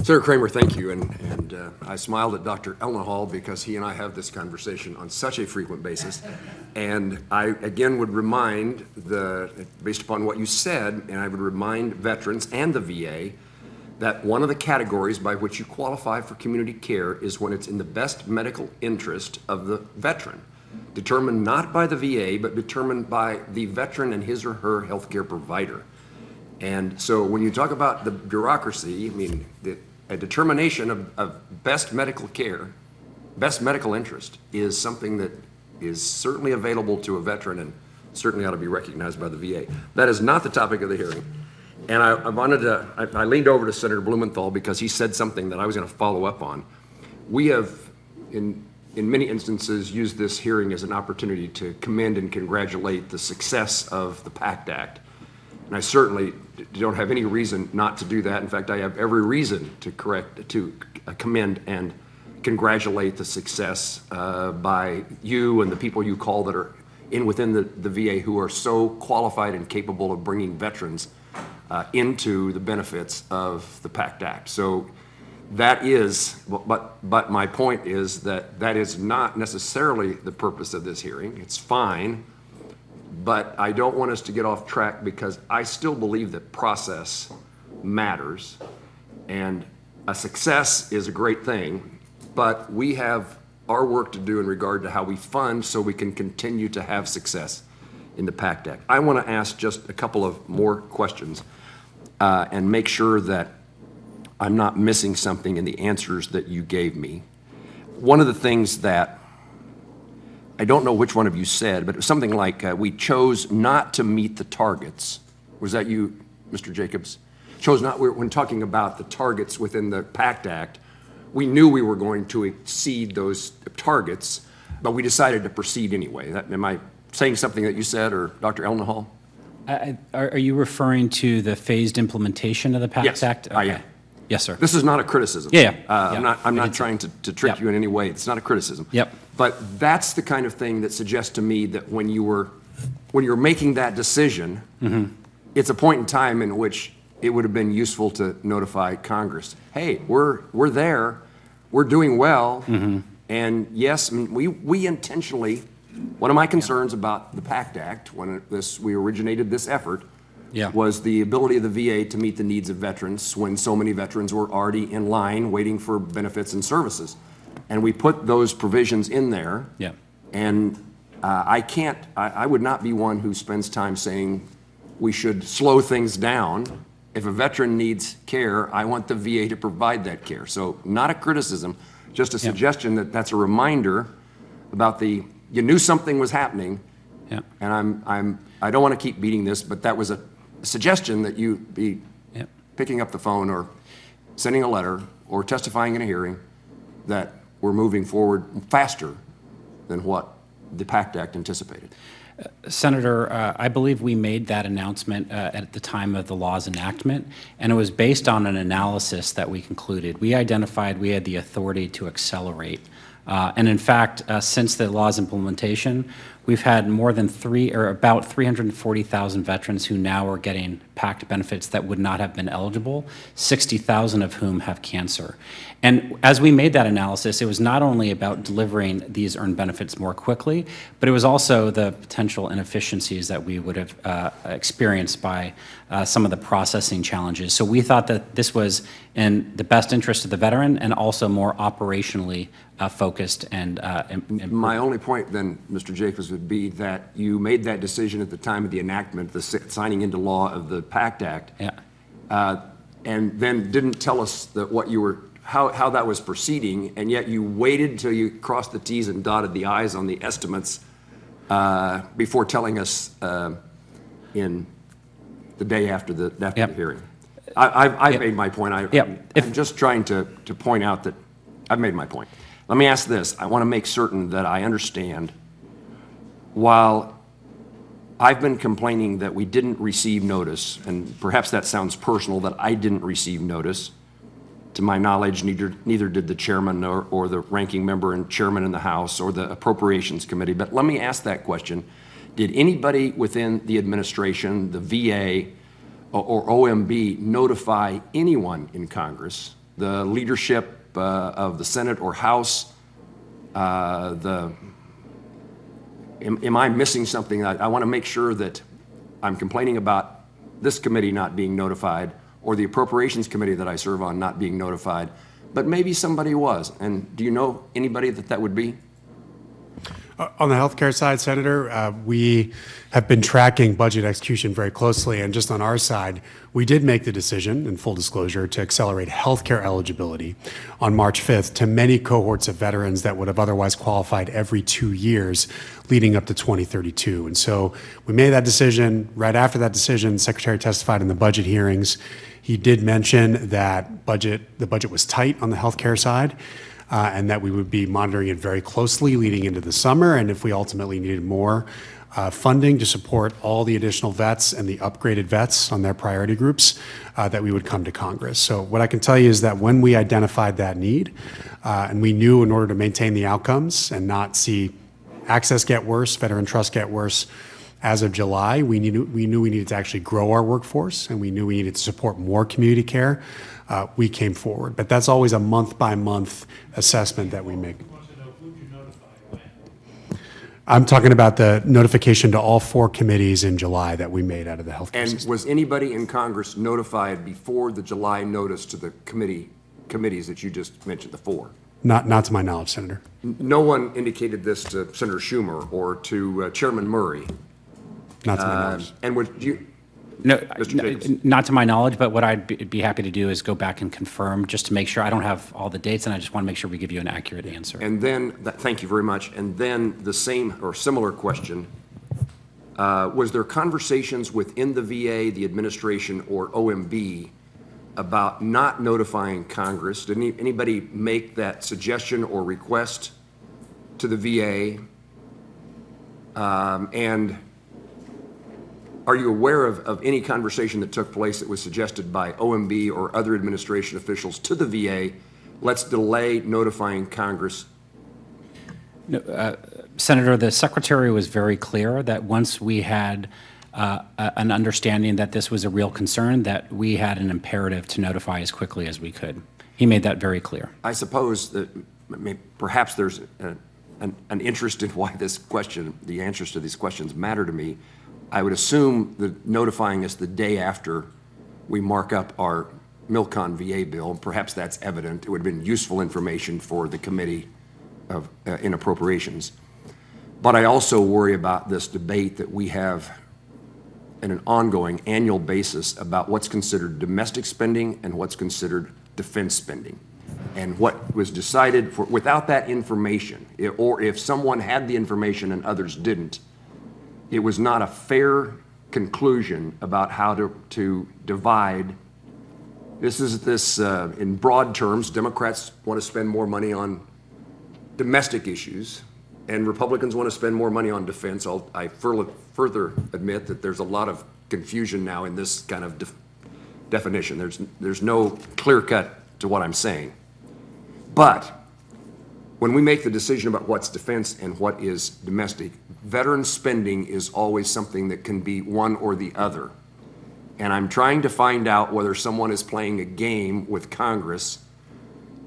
Senator Kramer, thank you. And I smiled at Dr. Elnahal because he and I have this conversation on such a frequent basis. And I, again, would remind, based upon what you said, and I would remind veterans and the VA that one of the categories by which you qualify for community care is when it's in the best medical interest of the veteran, determined not by the VA, but determined by the veteran and his or her healthcare provider. And so when you talk about the bureaucracy, I mean, a determination of best medical care, best medical interest is something that is certainly available to a veteran and certainly ought to be recognized by the VA. That is not the topic of the hearing. And I leaned over to Senator Blumenthal because he said something that I was going to follow up on. We have, in many instances, used this hearing as an opportunity to commend and congratulate the success of the PACT Act. And I certainly don't have any reason not to do that. In fact, I have every reason to commend and congratulate the success by you and the people you call that are within the VA who are so qualified and capable of bringing veterans into the benefits of the PACT Act. So that is, but my point is that is not necessarily the purpose of this hearing. It's fine, but I don't want us to get off track because I still believe that process matters, and a success is a great thing, but we have our work to do in regard to how we fund so we can continue to have success in the PACT Act. I want to ask just a couple of more questions and make sure that I'm not missing something in the answers that you gave me. One of the things that I don't know which one of you said, but it was something like we chose not to meet the targets. Was that you, Mr. Jacobs? Chose not, when talking about the targets within the PACT Act, we knew we were going to exceed those targets, but we decided to proceed anyway. Am I saying something that you said, or Dr. Elnahal? Are you referring to the phased implementation of the PACT Yes, Act? Okay. I am. Yes, sir. This is not a criticism. Yeah. I'm not trying to trick you in any way. It's not a criticism. Yep. But that's the kind of thing that suggests to me that when you're making that decision, it's a point in time in which it would have been useful to notify Congress. Hey, we're there, we're doing well, and yes, I mean, we intentionally. One of my concerns about the PACT Act when we originated this effort was the ability of the VA to meet the needs of veterans when so many veterans were already in line waiting for benefits and services. And we put those provisions in there. Yeah. And I would not be one who spends time saying we should slow things down. If a veteran needs care, I want the VA to provide that care. So not a criticism, just a suggestion that that's a reminder about you knew something was happening, and I don't want to keep beating this, but that was a suggestion that you be picking up the phone or sending a letter or testifying in a hearing that we're moving forward faster than what the PACT Act anticipated. Senator, I believe we made that announcement at the time of the law's enactment, and it was based on an analysis that we concluded. We identified we had the authority to accelerate. And in fact, since the law's implementation, we've had more than about 340,000 veterans who now are getting PACT benefits that would not have been eligible, 60,000 of whom have cancer. And as we made that analysis, it was not only about delivering these earned benefits more quickly, but it was also the potential inefficiencies that we would have experienced by some of the processing challenges. So we thought that this was in the best interest of the veteran and also more operationally focused. And my only point then, Mr. Jacobs, would be that you made that decision at the time of the enactment, the signing into law of the PACT Act, and then didn't tell us that how that was proceeding, and yet you waited until you crossed the T's and dotted the I's on the estimates before telling us in the day after the hearing. I've made my point. I'm just trying to point out that I've made my point. Let me ask this. I want to make certain that I understand. While I've been complaining that we didn't receive notice, and perhaps that sounds personal that I didn't receive notice, to my knowledge, neither did the chairman or the ranking member and chairman in the House or the Appropriations Committee. But let me ask that question. Did anybody within the administration, the VA, or OMB notify anyone in Congress the leadership of the Senate or House, am I missing something? I want to make sure that I'm complaining about this committee not being notified or the Appropriations Committee that I serve on not being notified, but maybe somebody was. And do you know anybody that would be? On the healthcare side, Senator, we have been tracking budget execution very closely, and just on our side, we did make the decision, in full disclosure, to accelerate healthcare eligibility on March 5th to many cohorts of veterans that would have otherwise qualified every 2 years leading up to 2032. And so we made that decision. Right after that decision, the Secretary testified in the budget hearings. He did mention that the budget was tight on the healthcare side, and that we would be monitoring it very closely leading into the summer, and if we ultimately needed more funding to support all the additional vets and the upgraded vets on their priority groups, that we would come to Congress. So what I can tell you is that when we identified that need, and we knew in order to maintain the outcomes and not see access get worse, veteran trust get worse, as of July, we knew we needed to actually grow our workforce, and we knew we needed to support more community care. We came forward. But that's always a month-by-month assessment that we make. I'm talking about the notification to all 4 committees in July that we made out of the healthcare system. And was anybody in Congress notified before the July notice to the committees that you just mentioned, the 4? Not to my knowledge, Senator. No one indicated this to Senator Schumer or to Chairman Murray. Not to my knowledge. And would you? No, Mr. Jacobs. not to my knowledge, but what I'd be happy to do is go back and confirm, just to make sure. I don't have all the dates, and I just want to make sure we give you an accurate answer. And then, thank you very much. And then the same or similar question, was there conversations within the VA, the administration, or OMB about not notifying Congress? Did anybody make that suggestion or request to the VA? And are you aware of any conversation that took place that was suggested by OMB or other administration officials to the VA, let's delay notifying Congress? No, Senator, the Secretary was very clear that once we had an understanding that this was a real concern, that we had an imperative to notify as quickly as we could. He made that very clear. I suppose that perhaps there's an interest in why this question, the answers to these questions matter to me. I would assume that notifying us the day after we mark up our Milcon VA bill, and perhaps that's evident. It would have been useful information for the Committee of in Appropriations. But I also worry about this debate that we have in an ongoing annual basis about what's considered domestic spending and what's considered defense spending. And what was decided without that information, or if someone had the information and others didn't, it was not a fair conclusion about how to divide. This is in broad terms, Democrats want to spend more money on domestic issues, and Republicans want to spend more money on defense. I further admit that there's a lot of confusion now in this kind of definition. There's no clear cut to what I'm saying. But when we make the decision about what's defense and what is domestic, veteran spending is always something that can be one or the other. And I'm trying to find out whether someone is playing a game with Congress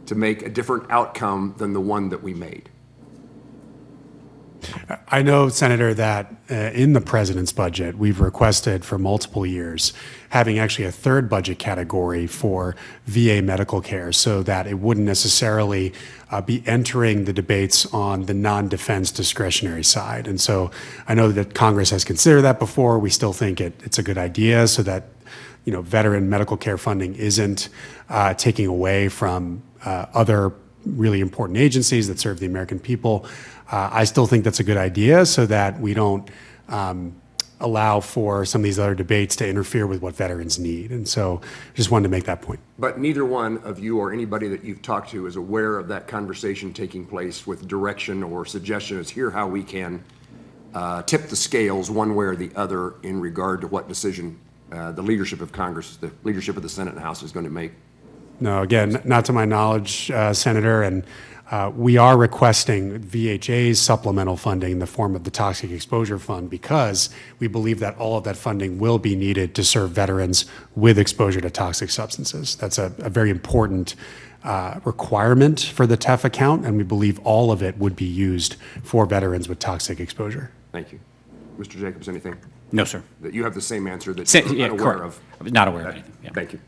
to make a different outcome than the one that we made. I know, Senator, that in the president's budget, we've requested for multiple years having actually a third budget category for VA medical care so that it wouldn't necessarily be entering the debates on the non-defense discretionary side. And so I know that Congress has considered that before. We still think it's a good idea so that, you know, veteran medical care funding isn't taking away from other really important agencies that serve the American people. I still think that's a good idea so that we don't allow for some of these other debates to interfere with what veterans need. And so I just wanted to make that point. But neither one of you or anybody that you've talked to is aware of that conversation taking place with direction or suggestion as here how we can tip the scales one way or the other in regard to what decision the leadership of Congress, the leadership of the Senate and House is going to make. No, again, not to my knowledge, Senator, and We are requesting VHA's supplemental funding in the form of the Toxic Exposure Fund because we believe that all of that funding will be needed to serve veterans with exposure to toxic substances. That's a very important requirement for the TEF account, and we believe all of it would be used for veterans with toxic exposure. Thank you. Mr. Jacobs, anything? No, sir. That you have the same answer that you're Yeah, unaware correct. of? I was not aware of anything. Yeah. Thank you.